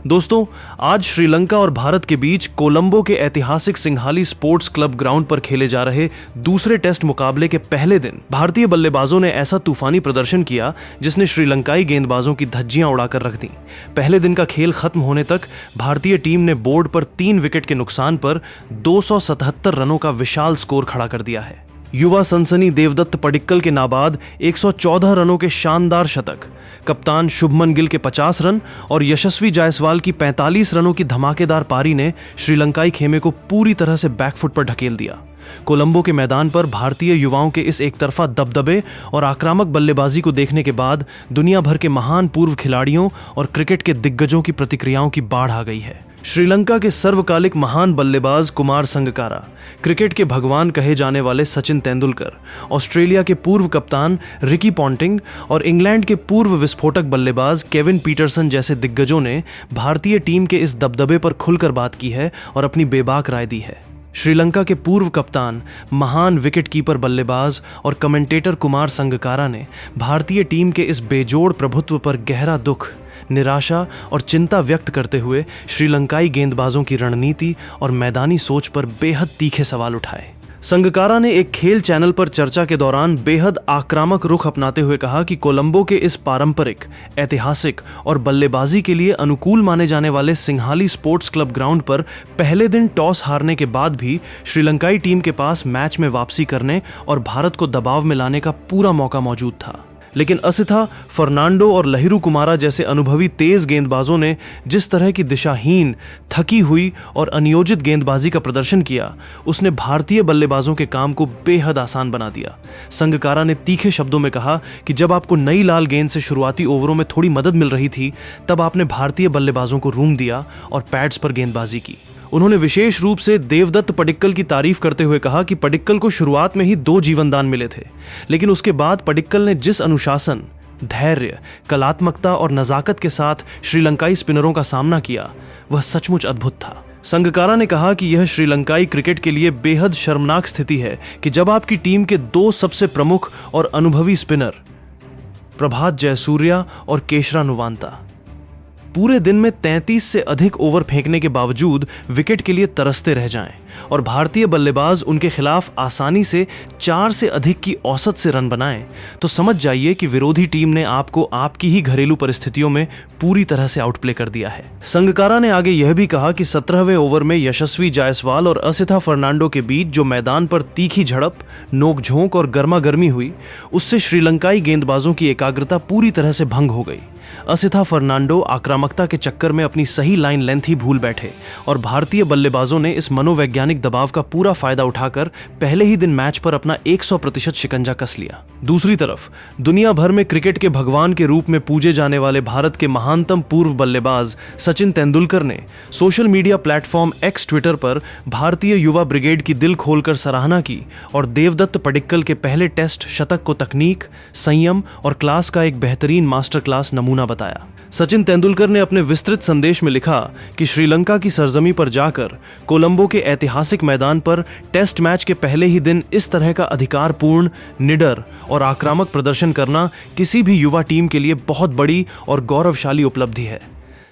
दोस्तों, आज श्रीलंका और भारत के बीच कोलंबो के ऐतिहासिक सिंघाली स्पोर्ट्स क्लब ग्राउंड पर खेले जा रहे दूसरे टेस्ट मुकाबले के पहले दिन भारतीय बल्लेबाजों ने ऐसा तूफानी प्रदर्शन किया जिसने श्रीलंकाई गेंदबाजों की धज्जियां उड़ाकर रख दी। पहले दिन का खेल खत्म होने तक भारतीय टीम ने बोर्ड पर 3 विकेट के नुकसान पर 277 रनों का विशाल स्कोर खड़ा कर दिया है। युवा सनसनी देवदत्त पडिक्कल के नाबाद 114 रनों के शानदार शतक, कप्तान शुभमन गिल के 50 रन और यशस्वी जायसवाल की 45 रनों की धमाकेदार पारी ने श्रीलंकाई खेमे को पूरी तरह से बैकफुट पर ढकेल दिया। कोलंबो के मैदान पर भारतीय युवाओं के इस एक तरफा दबदबे और आक्रामक बल्लेबाजी को देखने के बाद दुनिया भर के महान पूर्व खिलाड़ियों और क्रिकेट के दिग्गजों की प्रतिक्रियाओं की बाढ़ आ गई है। श्रीलंका के सर्वकालिक महान बल्लेबाज कुमार संगकारा, क्रिकेट के भगवान कहे जाने वाले सचिन तेंदुलकर, ऑस्ट्रेलिया के पूर्व कप्तान रिकी पॉन्टिंग और इंग्लैंड के पूर्व विस्फोटक बल्लेबाज केविन पीटरसन जैसे दिग्गजों ने भारतीय टीम के इस दबदबे पर खुलकर बात की है और अपनी बेबाक राय दी है। श्रीलंका के पूर्व कप्तान, महान विकेटकीपर बल्लेबाज और कमेंटेटर कुमार संगकारा ने भारतीय टीम के इस बेजोड़ प्रभुत्व पर गहरा दुख, निराशा और चिंता व्यक्त करते हुए श्रीलंकाई गेंदबाजों की रणनीति और मैदानी सोच पर बेहद तीखे सवाल उठाए। संगकारा ने एक खेल चैनल पर चर्चा के दौरान बेहद आक्रामक रुख अपनाते हुए कहा कि कोलंबो के इस पारंपरिक, ऐतिहासिक और बल्लेबाजी के लिए अनुकूल माने जाने वाले सिंघाली स्पोर्ट्स क्लब ग्राउंड पर पहले दिन टॉस हारने के बाद भी श्रीलंकाई टीम के पास मैच में वापसी करने और भारत को दबाव में लाने का पूरा मौका मौजूद था। लेकिन असिथा, फर्नांडो और लहिरू कुमारा जैसे अनुभवी तेज गेंदबाजों ने जिस तरह की दिशाहीन, थकी हुई और अनियोजित गेंदबाजी का प्रदर्शन किया, उसने भारतीय बल्लेबाजों के काम को बेहद आसान बना दिया। संगकारा ने तीखे शब्दों में कहा कि जब आपको नई लाल गेंद से शुरुआती ओवरों में थोड़ी मदद मिल रही थी, तब आपने भारतीय बल्लेबाजों को रूम दिया और पैड्स पर गेंदबाजी की। उन्होंने विशेष रूप से देवदत्त पडिक्कल की तारीफ करते हुए कहा कि पडिक्कल को शुरुआत में ही 2 जीवनदान मिले थे, लेकिन उसके बाद पडिक्कल ने जिस अनुशासन, धैर्य, कलात्मकता और नजाकत के साथ श्रीलंकाई स्पिनरों का सामना किया, वह सचमुच अद्भुत था। संगकारा ने कहा कि यह श्रीलंकाई क्रिकेट के लिए बेहद शर्मनाक स्थिति है कि जब आपकी टीम के 2 सबसे प्रमुख और अनुभवी स्पिनर प्रभात जयसूर्या और केशरा नुवांता पूरे दिन में 33 से अधिक ओवर फेंकने के बावजूद विकेट के लिए तरसते रह जाएं और भारतीय बल्लेबाज उनके खिलाफ आसानी से 4 से अधिक की औसत से रन बनाएं, तो समझ जाइए कि विरोधी टीम ने आपको आपकी ही घरेलू परिस्थितियों में पूरी तरह से आउटप्ले कर दिया है। संगकारा ने आगे यह भी कहा कि 17वें ओवर में यशस्वी जायसवाल और असिथा फर्नांडो के बीच जो मैदान पर तीखी झड़प, नोकझोंक और गर्मागर्मी हुई, उससे श्रीलंकाई गेंदबाजों की एकाग्रता पूरी तरह से भंग हो गई। असिथा फर्नांडो आक्रामकता के चक्कर में अपनी सही लाइन लेंथ ही भूल बैठे और भारतीय बल्लेबाजों ने इस मनोवैज्ञानिक दबाव का पूरा फायदा उठाकर पहले ही दिन मैच पर अपना 100% शिकंजा कस लिया। दूसरी तरफ दुनिया भर में क्रिकेट के भगवान के रूप में पूजे जाने वाले भारत के महानतम पूर्व बल्लेबाज सचिन तेंदुलकर ने social media platform x Twitter पर भारतीय युवा ब्रिगेड की दिल खोलकर सराहना की और देवदत्त पडिक्कल के पहले टेस्ट शतक को तकनीक, संयम और क्लास का एक बेहतरीन मास्टर क्लास नमूना बताया। सचिन तेंदुलकर ने अपने विस्तृत संदेश में लिखा कि श्रीलंका की सरजमी पर जाकर कोलंबो के ऐतिहासिक मैदान पर टेस्ट मैच के पहले ही दिन इस तरह का अधिकारपूर्ण, निडर और आक्रामक प्रदर्शन करना किसी भी युवा टीम के लिए बहुत बड़ी और गौरवशाली उपलब्धि है।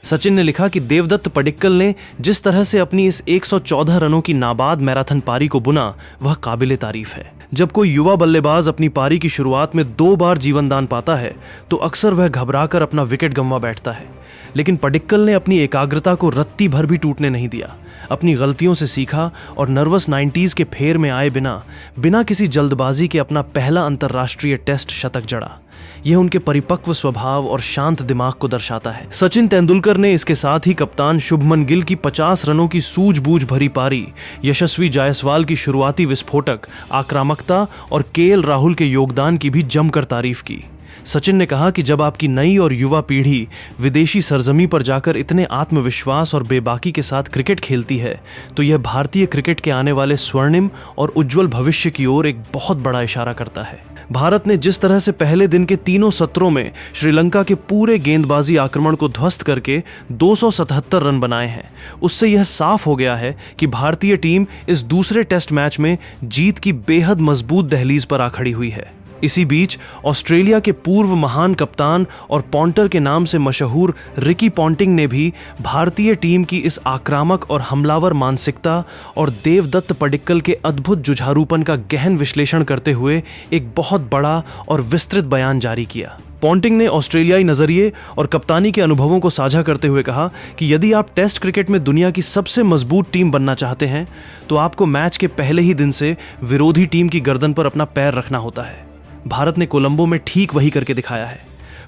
सचिन ने लिखा कि देवदत्त पडिक्कल ने जिस तरह से अपनी इस 114 रनों की नाबाद मैराथन पारी को बुना, वह काबिले तारीफ है। जब कोई युवा बल्लेबाज अपनी पारी की शुरुआत में 2 बार जीवनदान पाता है तो अक्सर वह घबराकर अपना विकेट गंवा बैठता है, लेकिन पडिक्कल ने अपनी एकाग्रता को रत्ती भर भी टूटने नहीं दिया। अपनी गलतियों से सीखा और नर्वस 90s के फेर में आए बिना किसी जल्दबाजी के अपना पहला अंतर्राष्ट्रीय टेस्ट शतक जड़ा। यह उनके परिपक्व स्वभाव और शांत दिमाग को दर्शाता है। सचिन तेंदुलकर ने इसके साथ ही कप्तान शुभमन गिल की 50 रनों की सूझबूझ भरी पारी, यशस्वी जायसवाल की शुरुआती विस्फोटक आक्रामकता और केएल राहुल के योगदान की भी जमकर तारीफ की। सचिन ने कहा कि जब आपकी नई और युवा पीढ़ी विदेशी सरजमी पर जाकर इतने आत्मविश्वास और बेबाकी के साथ क्रिकेट खेलती है, तो यह भारतीय क्रिकेट के आने वाले स्वर्णिम और उज्जवल भविष्य की ओर एक बहुत बड़ा इशारा करता है। भारत ने जिस तरह से पहले दिन के तीनों सत्रों में श्रीलंका के पूरे गेंदबाजी आक्रमण को ध्वस्त करके 277 रन बनाए हैं, उससे यह साफ हो गया है कि भारतीय टीम इस दूसरे टेस्ट मैच में जीत की बेहद मजबूत दहलीज पर आ खड़ी हुई है। इसी बीच ऑस्ट्रेलिया के पूर्व महान कप्तान और पॉन्टर के नाम से मशहूर रिकी पॉन्टिंग ने भी भारतीय टीम की इस आक्रामक और हमलावर मानसिकता और देवदत्त पडिक्कल के अद्भुत जुझारूपन का गहन विश्लेषण करते हुए एक बहुत बड़ा और विस्तृत बयान जारी किया। पॉन्टिंग ने ऑस्ट्रेलियाई नजरिए और कप्तानी के अनुभवों को साझा करते हुए कहा कि यदि आप टेस्ट क्रिकेट में दुनिया की सबसे मजबूत टीम बनना चाहते हैं तो आपको मैच के पहले ही दिन से विरोधी टीम की गर्दन पर अपना पैर रखना होता है। भारत ने कोलंबो में ठीक वही करके दिखाया है।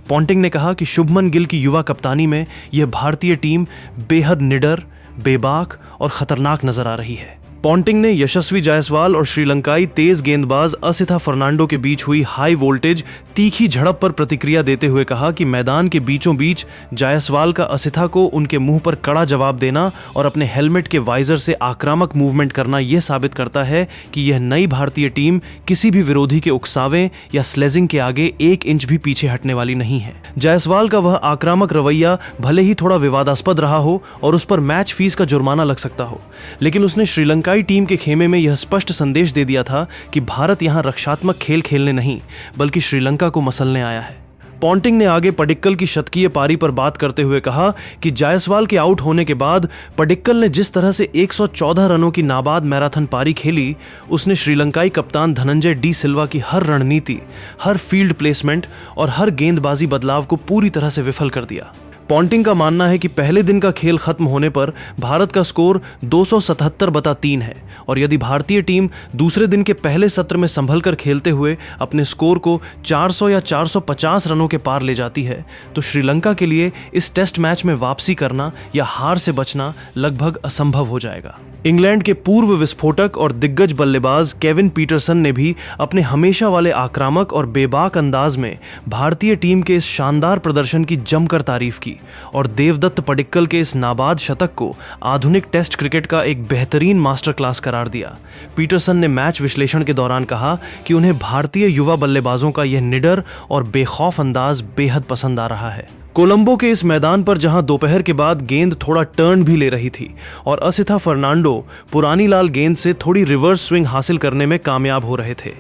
पॉन्टिंग ने कहा कि शुभमन गिल की युवा कप्तानी में यह भारतीय टीम बेहद निडर, बेबाक और खतरनाक नजर आ रही है। पॉन्टिंग ने यशस्वी जायसवाल और श्रीलंकाई तेज गेंदबाज असिथा फर्नांडो के बीच हुई हाई वोल्टेज तीखी झड़प पर प्रतिक्रिया देते हुए कहा कि मैदान के बीचों बीच जायसवाल का असिथा को उनके मुंह पर कड़ा जवाब देना और अपने हेलमेट के वाइजर से आक्रामक मूवमेंट करना यह साबित करता है कि यह नई भारतीय टीम किसी भी विरोधी के उकसावे या स्लेजिंग के आगे 1 इंच भी पीछे हटने वाली नहीं है। जायसवाल का वह आक्रामक रवैया भले ही थोड़ा विवादास्पद रहा हो और उस पर मैच फीस का जुर्माना लग सकता हो, लेकिन उसने श्रीलंकाई टीम के खेमे में यह स्पष्ट संदेश दे दिया था कि भारत यहां रक्षात्मक खेल खेलने नहीं बल्कि श्रीलंका को मसलने आया है। पॉन्टिंग ने आगे पडिक्कल की शतकीय पारी पर बात करते हुए कहा कि जायसवाल के आउट होने के बाद पडिक्कल ने जिस तरह से 114 रनों की नाबाद मैराथन पारी खेली, उसने श्रीलंकाई कप्तान धनंजय डी सिल्वा की हर रणनीति, हर फील्ड प्लेसमेंट और हर गेंदबाजी बदलाव को पूरी तरह से विफल कर दिया। पॉन्टिंग का मानना है कि पहले दिन का खेल खत्म होने पर भारत का स्कोर 277/3 है और यदि भारतीय टीम दूसरे दिन के पहले सत्र में संभल कर खेलते हुए अपने स्कोर को 400 या 450 रनों के पार ले जाती है तो श्रीलंका के लिए इस टेस्ट मैच में वापसी करना या हार से बचना लगभग असंभव हो जाएगा। इंग्लैंड के पूर्व विस्फोटक और दिग्गज बल्लेबाज केविन पीटरसन ने भी अपने हमेशा वाले आक्रामक और बेबाक अंदाज में भारतीय टीम के इस शानदार प्रदर्शन की जमकर तारीफ की और देवदत्त पडिक्कल के इस नाबाद शतक को आधुनिक टेस्ट क्रिकेट का एक बेहतरीन मास्टर क्लास करार दिया। पीटरसन ने मैच विश्लेषण के दौरान कहा कि उन्हें भारतीय युवा बल्लेबाजों का यह निडर और बेखौफ अंदाज बेहद पसंद आ रहा है। कोलंबो के इस मैदान पर जहां दोपहर के बाद गेंद थोड़ा टर्न भी ले रही थी और असिथा फर्नांडो पुरानी लाल गेंद से थोड़ी रिवर्स स्विंग हासिल करने में कामयाब हो रहे थे,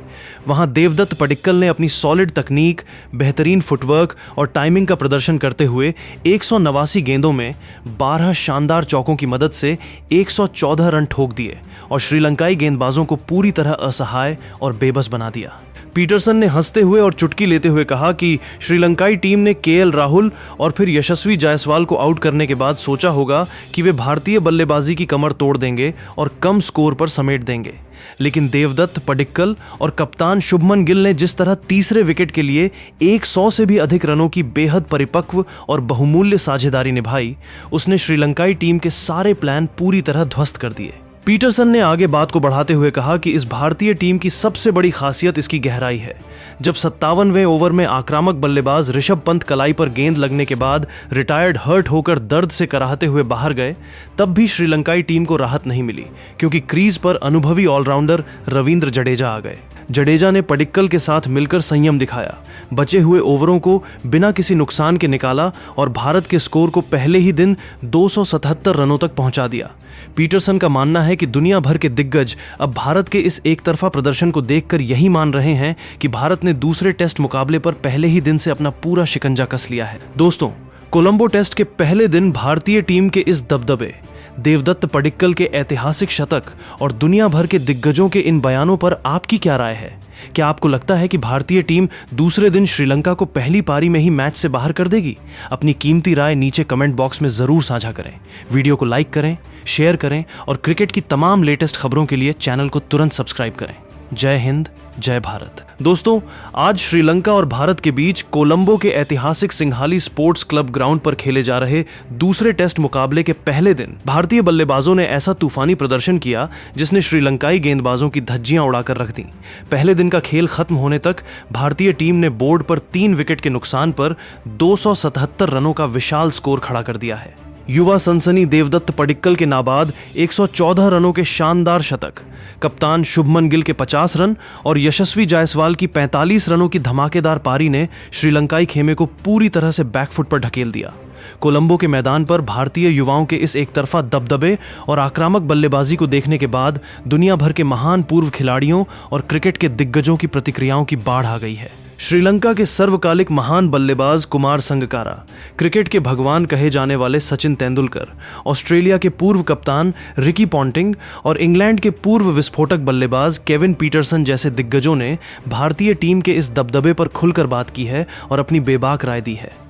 वहां देवदत्त पडिक्कल ने अपनी सॉलिड तकनीक, बेहतरीन फुटवर्क और टाइमिंग का प्रदर्शन करते हुए 189 गेंदों में 12 शानदार चौकों की मदद से 114 रन ठोक दिए और श्रीलंकाई गेंदबाजों को पूरी तरह असहाय और बेबस बना दिया। पीटरसन ने हंसते हुए और चुटकी लेते हुए कहा कि श्रीलंकाई टीम ने केएल राहुल और फिर यशस्वी जायसवाल को आउट करने के बाद सोचा होगा कि वे भारतीय बल्लेबाजी की कमर तोड़ देंगे और कम स्कोर पर समेट देंगे, लेकिन देवदत्त पडिक्कल और कप्तान शुभमन गिल ने जिस तरह तीसरे विकेट के लिए 100 से भी अधिक रनों की बेहद परिपक्व और बहुमूल्य साझेदारी निभाई, उसने श्रीलंकाई टीम के सारे प्लान पूरी तरह ध्वस्त कर दिए। पीटरसन ने आगे बात को बढ़ाते हुए कहा कि इस भारतीय टीम की सबसे बड़ी खासियत इसकी गहराई है। जब 57वें ओवर में आक्रामक बल्लेबाज ऋषभ पंत कलाई पर गेंद लगने के बाद रिटायर्ड हर्ट होकर दर्द से कराहते हुए बाहर गए, तब भी श्रीलंकाई टीम को राहत नहीं मिली क्योंकि क्रीज पर अनुभवी ऑलराउंडर रविंद्र जडेजा आ गए। जडेजा ने पडिक्कल के साथ मिलकर संयम दिखाया, बचे हुए ओवरों को बिना किसी नुकसान के निकाला और भारत के स्कोर को पहले ही दिन 277 रनों तक पहुंचा दिया। पीटरसन का मानना है कि दुनिया भर के दिग्गज अब भारत के इस एक तरफा प्रदर्शन को देखकर यही मान रहे हैं कि भारत ने दूसरे टेस्ट मुकाबले पर पहले ही दिन से अपना पूरा शिकंजा कस लिया है। दोस्तों, कोलंबो टेस्ट के पहले दिन भारतीय टीम के इस दबदबे, देवदत्त पडिक्कल के ऐतिहासिक शतक और दुनिया भर के दिग्गजों के इन बयानों पर आपकी क्या राय है? क्या आपको लगता है कि भारतीय टीम दूसरे दिन श्रीलंका को पहली पारी में ही मैच से बाहर कर देगी? अपनी कीमती राय नीचे कमेंट बॉक्स में जरूर साझा करें। वीडियो को लाइक करें, शेयर करें और क्रिकेट की तमाम लेटेस्ट खबरों के लिए चैनल को तुरंत सब्सक्राइब करें। जय हिंद, जय भारत। दोस्तों, आज श्रीलंका और भारत के बीच कोलंबो के ऐतिहासिक सिंघाली स्पोर्ट्स क्लब ग्राउंड पर खेले जा रहे दूसरे टेस्ट मुकाबले के पहले दिन भारतीय बल्लेबाजों ने ऐसा तूफानी प्रदर्शन किया जिसने श्रीलंकाई गेंदबाजों की धज्जियां उड़ाकर रख दी। पहले दिन का खेल खत्म होने तक भारतीय टीम ने बोर्ड पर 3 विकेट के नुकसान पर 277 रनों का विशाल स्कोर खड़ा कर दिया है। युवा सनसनी देवदत्त पडिक्कल के नाबाद 114 रनों के शानदार शतक, कप्तान शुभमन गिल के 50 रन और यशस्वी जायसवाल की 45 रनों की धमाकेदार पारी ने श्रीलंकाई खेमे को पूरी तरह से बैकफुट पर ढकेल दिया। कोलंबो के मैदान पर भारतीय युवाओं के इस एक तरफा दबदबे और आक्रामक बल्लेबाजी को देखने के बाद दुनिया भर के महान पूर्व खिलाड़ियों और क्रिकेट के दिग्गजों की प्रतिक्रियाओं की बाढ़ आ गई है। श्रीलंका के सर्वकालिक महान बल्लेबाज कुमार संगकारा, क्रिकेट के भगवान कहे जाने वाले सचिन तेंदुलकर, ऑस्ट्रेलिया के पूर्व कप्तान रिकी पॉन्टिंग और इंग्लैंड के पूर्व विस्फोटक बल्लेबाज केविन पीटरसन जैसे दिग्गजों ने भारतीय टीम के इस दबदबे पर खुलकर बात की है और अपनी बेबाक राय दी है।